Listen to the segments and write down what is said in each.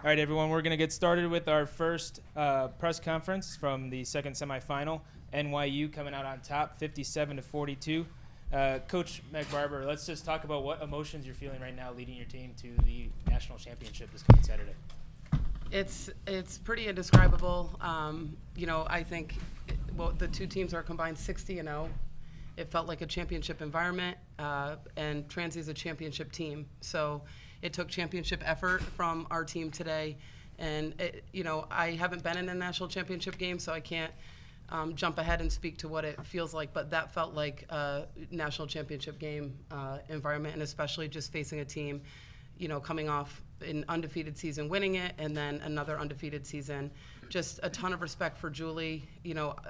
All right, everyone, we're going to get started with our first press conference from the second semifinal. NYU coming out on top, 57-42. Coach McBarber, let's just talk about what emotions you're feeling right now leading your team to the national championship this coming Saturday. It's pretty indescribable. I think the two teams are combined 60-0. It felt like a championship environment, and Transy is a championship team. So it took championship effort from our team today. And, I haven't been in a national championship game, so I can't jump ahead and speak to what it feels like. But that felt like a national championship game environment, and especially just facing a team, coming off an undefeated season, winning it, and then another undefeated season. Just a ton of respect for Julie,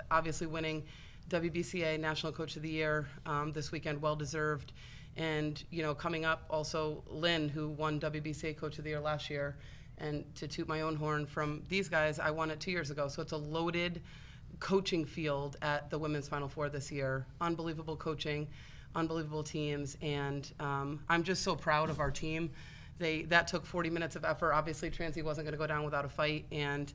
obviously winning WBCA National Coach of the Year this weekend, well-deserved. And, coming up also Lynn, who won WBCA Coach of the Year last year. And to toot my own horn from these guys, I won it 2 years ago. So it's a loaded coaching field at the Women's Final Four this year. Unbelievable coaching, unbelievable teams. And I'm just so proud of our team. That took 40 minutes of effort. Obviously, Transy wasn't going to go down without a fight. And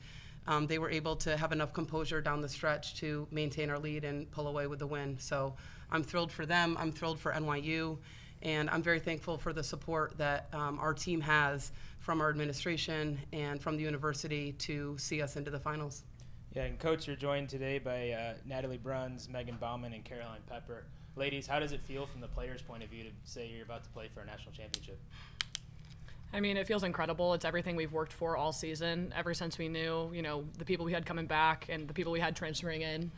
they were able to have enough composure down the stretch to maintain our lead and pull away with the win. So I'm thrilled for them. I'm thrilled for NYU. And I'm very thankful for the support that our team has from our administration and from the university to see us into the finals. Yeah, and Coach, you're joined today by Natalie Bruns, Megan Bauman, and Caroline Pepper. Ladies, how does it feel from the players' point of view to say you're about to play for a national championship? I mean, it feels incredible. It's everything we've worked for all season, ever since we knew, the people we had coming back and the people we had transferring in.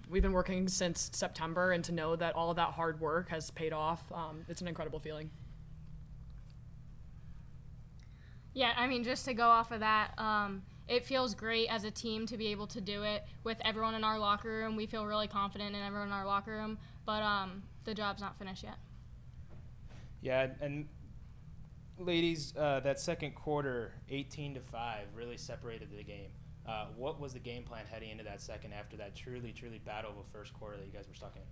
We've been working since September, and to know that all of that hard work has paid off, it's an incredible feeling. Yeah, I mean, just to go off of that, it feels great as a team to be able to do it with everyone in our locker room. We feel really confident in everyone in our locker room, but the job's not finished yet. Yeah, and ladies, that second quarter, 18-5, really separated the game. What was the game plan heading into that second after that truly battle of a first quarter that you guys were stuck in?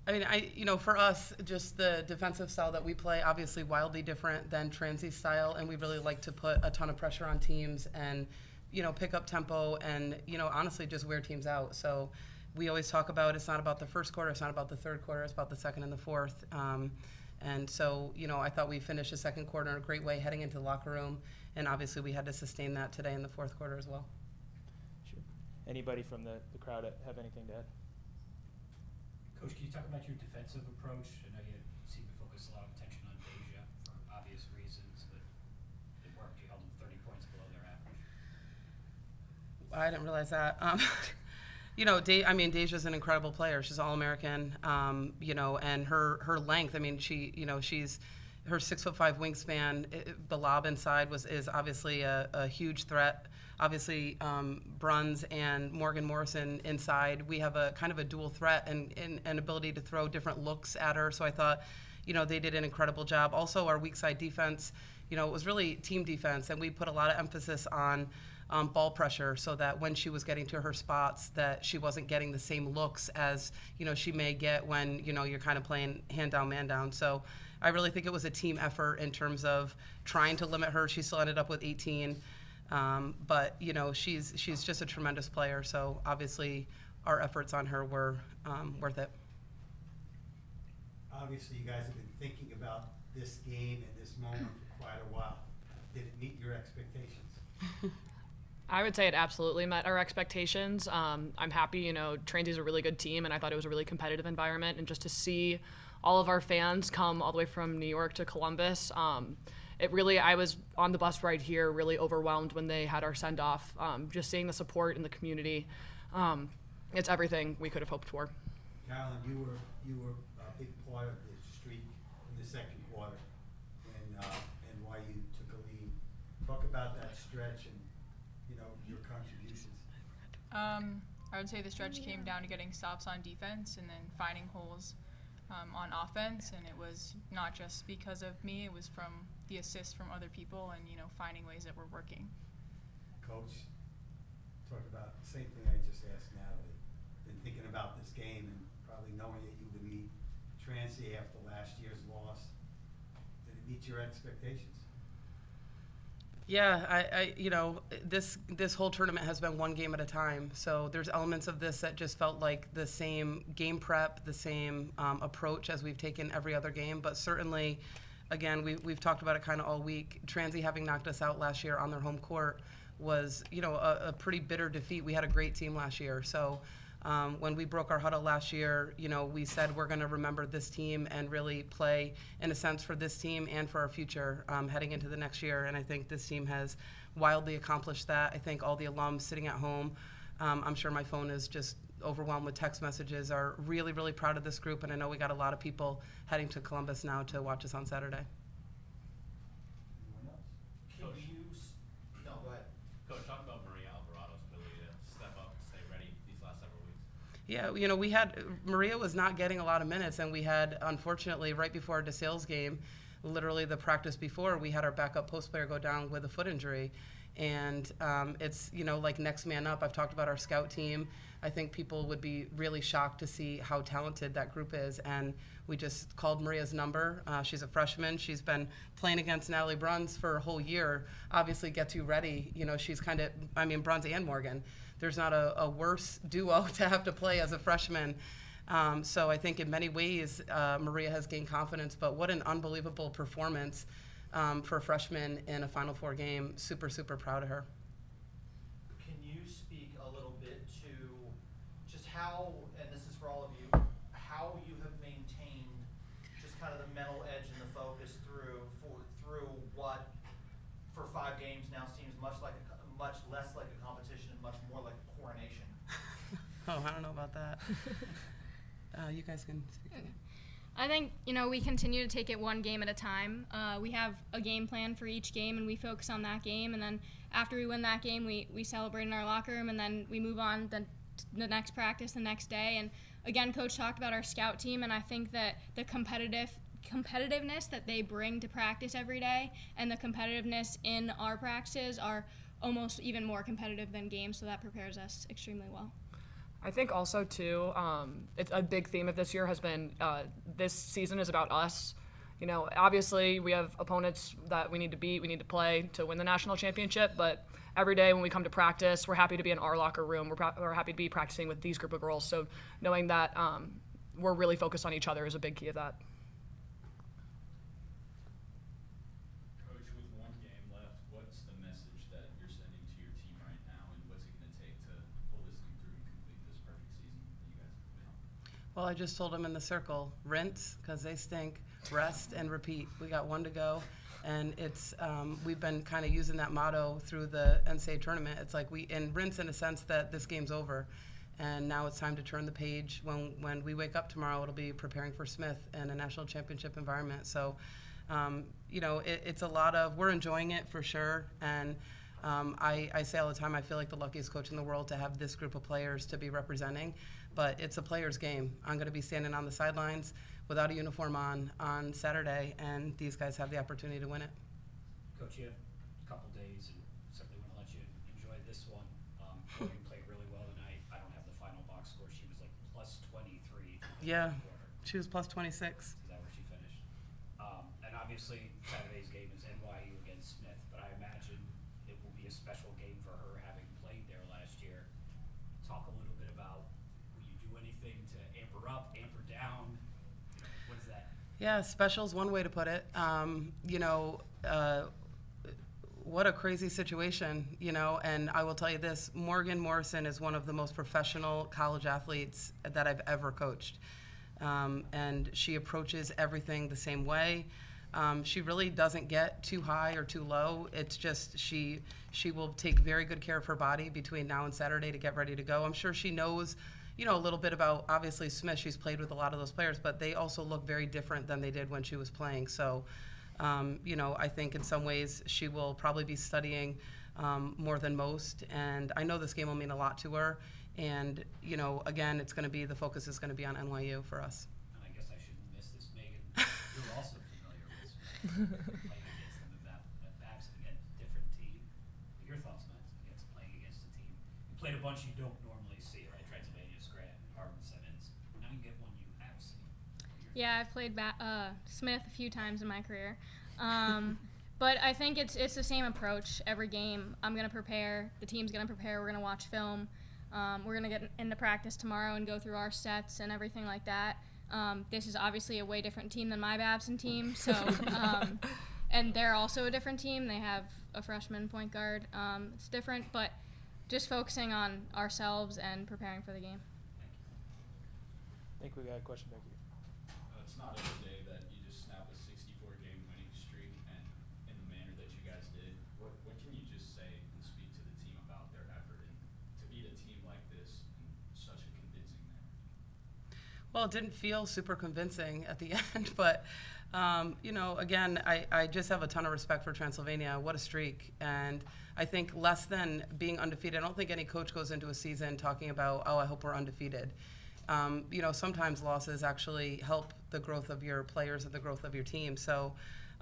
I mean, for us, just the defensive style that we play, obviously wildly different than Transy's style, and we really like to put a ton of pressure on teams and, pick up tempo and, honestly just wear teams out. So we always talk about it's not about the first quarter, it's not about the third quarter, it's about the second and the fourth. And so, I thought we finished the second quarter in a great way heading into the locker room, and obviously we had to sustain that today in the fourth quarter as well. Sure. Anybody from the crowd have anything to add? Coach, can you talk about your defensive approach? I know you seem to focus a lot of attention on Deja for obvious reasons, but it worked. You held them 30 points below their average. I didn't realize that. Deja's an incredible player. She's All-American, and her length. I mean, she's her 6'5" wingspan. The lob inside is obviously a huge threat. Obviously, Bruns and Morgan Morrison inside. We have a kind of a dual threat and an ability to throw different looks at her. So I thought, they did an incredible job. Also, our weak side defense, it was really team defense, and we put a lot of emphasis on ball pressure so that when she was getting to her spots that she wasn't getting the same looks as, she may get when, you're kind of playing hand down, man down. So I really think it was a team effort in terms of trying to limit her. She still ended up with 18. But she's just a tremendous player. So obviously our efforts on her were worth it. Obviously you guys have been thinking about this game and this moment for quite a while. Did it meet your expectations? I would say it absolutely met our expectations. I'm happy, Transy's a really good team, and I thought it was a really competitive environment. And just to see all of our fans come all the way from New York to Columbus, I was on the bus ride here really overwhelmed when they had our send-off. Just seeing the support in the community, it's everything we could have hoped for. Carolyn, you were a big part of the streak in the second quarter when NYU took a lead. Talk about that stretch and your contributions. I would say the stretch came down to getting stops on defense and then finding holes on offense, and it was not just because of me, it was from the assists from other people and, finding ways that were working. Coach, talk about the same thing I just asked Natalie. Been thinking about this game and probably knowing that you would meet Transy after last year's loss. Did it meet your expectations? Yeah, this whole tournament has been one game at a time. So there's elements of this that just felt like the same game prep, the same approach as we've taken every other game. But certainly, again, we've talked about it kind of all week. Transy having knocked us out last year on their home court was, a pretty bitter defeat. We had a great team last year. So when we broke our huddle last year, we said we're going to remember this team and really play, in a sense, for this team and for our future heading into the next year. And I think this team has wildly accomplished that. I think all the alums sitting at home, I'm sure my phone is just overwhelmed with text messages, are really, really proud of this group. And I know we got a lot of people heading to Columbus now to watch us on Saturday. Anyone else? Coach, No, go ahead. Coach, talk about Maria Alvarado's ability to step up, stay ready these last several weeks. Yeah, Maria was not getting a lot of minutes, and we had, unfortunately, right before our DeSales game, literally the practice before, we had our backup post player go down with a foot injury. And it's, like next man up. I've talked about our scout team. I think people would be really shocked to see how talented that group is. And we just called Maria's number. She's a freshman. She's been playing against Natalie Bruns for a whole year. Obviously gets you ready. She's Bruns and Morgan. There's not a worse duo to have to play as a freshman. So I think in many ways, Maria has gained confidence. But what an unbelievable performance for a freshman in a Final Four game. Super, super proud of her. Can you speak a little bit to just how, and this is for all of you, how you have maintained just kind of the mental edge and the focus through what for 5 games now seems much less like a competition and much more like a coronation? Oh, I don't know about that. You guys can speak. Okay. I think, we continue to take it one game at a time. We have a game plan for each game, and we focus on that game. And then after we win that game, we celebrate in our locker room, and then we move on the next practice the next day. And again, Coach talked about our scout team, and I think that the competitiveness that they bring to practice every day and the competitiveness in our practices are almost even more competitive than games, so that prepares us extremely well. I think also, too, it's a big theme of this year has been this season is about us. Obviously we have opponents that we need to beat, we need to play to win the national championship, but every day when we come to practice, we're happy to be in our locker room. We're happy to be practicing with these group of girls. So knowing that we're really focused on each other is a big key of that. Coach, with one game left, what's the message that you're sending to your team right now, and what's it going to take to pull this thing through and complete this perfect season that you guys have been on? Well, I just told them in the circle, rinse, because they stink, rest, and repeat. We got one to go. And it's we've been kind of using that motto through the NCAA tournament. It's like and rinse in a sense that this game's over. And now it's time to turn the page. When we wake up tomorrow, it'll be preparing for Smith in a national championship environment. So, it's a lot of, we're enjoying it for sure. And I say all the time, I feel like the luckiest coach in the world to have this group of players to be representing. But it's a player's game. I'm going to be standing on the sidelines without a uniform on Saturday, and these guys have the opportunity to win it. Coach, you have a couple days, and certainly want to let you enjoy this one. Morgan played really well tonight. I don't have the final box score. She was like plus 23. Yeah, Quarter. she was plus 26. Is that where she finished? And obviously Saturday's game is NYU against Smith, but I imagine it will be a special game for her having played there last year. Talk a little bit about, will you do anything to amp her up, amp her down? What is that? Yeah, special's one way to put it. What a crazy situation, and I will tell you this, Morgan Morrison is one of the most professional college athletes that I've ever coached. And she approaches everything the same way. She really doesn't get too high or too low. It's just she will take very good care of her body between now and Saturday to get ready to go. I'm sure she knows, a little bit about, obviously, Smith. She's played with a lot of those players, but they also look very different than they did when she was playing. So, I think in some ways she will probably be studying more than most. And I know this game will mean a lot to her. And, again, the focus is going to be on NYU for us. And I guess I shouldn't miss this, Megan. You're also familiar with Smith. Playing against them at backs against a different team. Your thoughts, Matt, against playing against a team? You played a bunch you don't normally see, right? Transylvania, Scranton, Harvard, Simmons. Now you get one you have seen. Yeah, I've played Smith a few times in my career. But I think it's the same approach every game. I'm going to prepare. The team's going to prepare. We're going to watch film. We're going to get into practice tomorrow and go through our sets and everything like that. This is obviously a way different team than my Babson team. So, and they're also a different team. They have a freshman point guard. It's different, but just focusing on ourselves and preparing for the game. I think we got a question back here. It's not every day that you just snap a 64-game winning streak, and in the manner that you guys did. What can you just say and speak to the team about their effort and to beat a team like this in such a convincing manner? Well, it didn't feel super convincing at the end, but again, I just have a ton of respect for Transylvania. What a streak. And I think less than being undefeated, I don't think any coach goes into a season talking about, I hope we're undefeated. Sometimes losses actually help the growth of your players and the growth of your team. So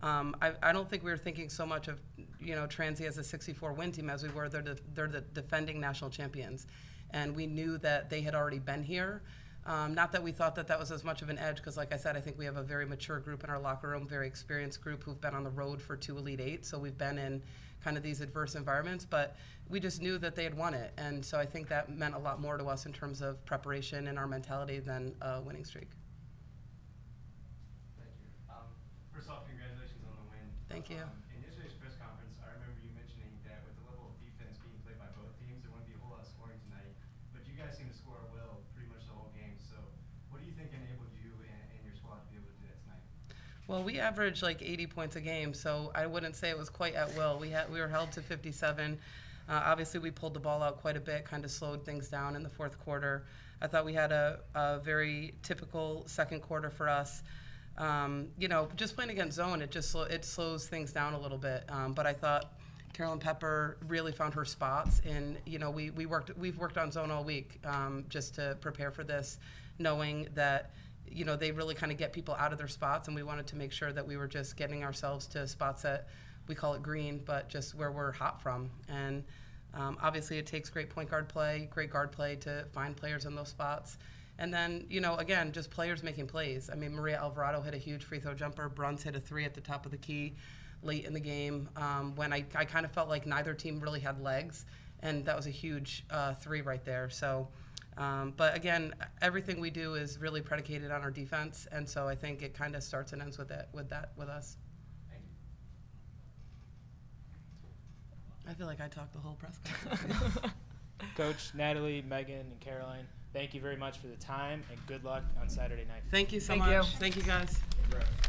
I don't think we were thinking so much of, Transy as a 64-win team as we were. They're the defending national champions. And we knew that they had already been here. Not that we thought that was as much of an edge, because like I said, I think we have a very mature group in our locker room, very experienced group who've been on the road for 2 Elite Eights. So we've been in kind of these adverse environments, but we just knew that they had won it. And so I think that meant a lot more to us in terms of preparation and our mentality than a winning streak. Thank you. First off, congratulations on the win. Thank you. In yesterday's press conference, I remember you mentioning that with the level of defense being played by both teams, there wouldn't be a whole lot of scoring tonight. But you guys seem to score at will pretty much the whole game. So what do you think enabled you and your squad to be able to do that tonight? Well, we averaged like 80 points a game, so I wouldn't say it was quite at will. We were held to 57. Obviously, we pulled the ball out quite a bit, kind of slowed things down in the fourth quarter. I thought we had a very typical second quarter for us. Just playing against zone, it slows things down a little bit. But I thought Carolyn Pepper really found her spots, and we've worked on zone all week just to prepare for this, knowing that they really kind of get people out of their spots, and we wanted to make sure that we were just getting ourselves to spots that we call it green, but just where we're hot from. And obviously it takes great point guard play, great guard play to find players in those spots. And then, again, just players making plays. I mean, Maria Alvarado hit a huge free throw jumper. Bruns hit a 3 at the top of the key late in the game when I kind of felt like neither team really had legs, and that was a huge 3 right there. So, but again, everything we do is really predicated on our defense, and so I think it kind of starts and ends with us. Thank you. I feel like I talked the whole press conference. Coach, Natalie, Megan, and Caroline, thank you very much for the time, and good luck on Saturday night. Thank you so Thank much. you. Thank you, guys. Congrats.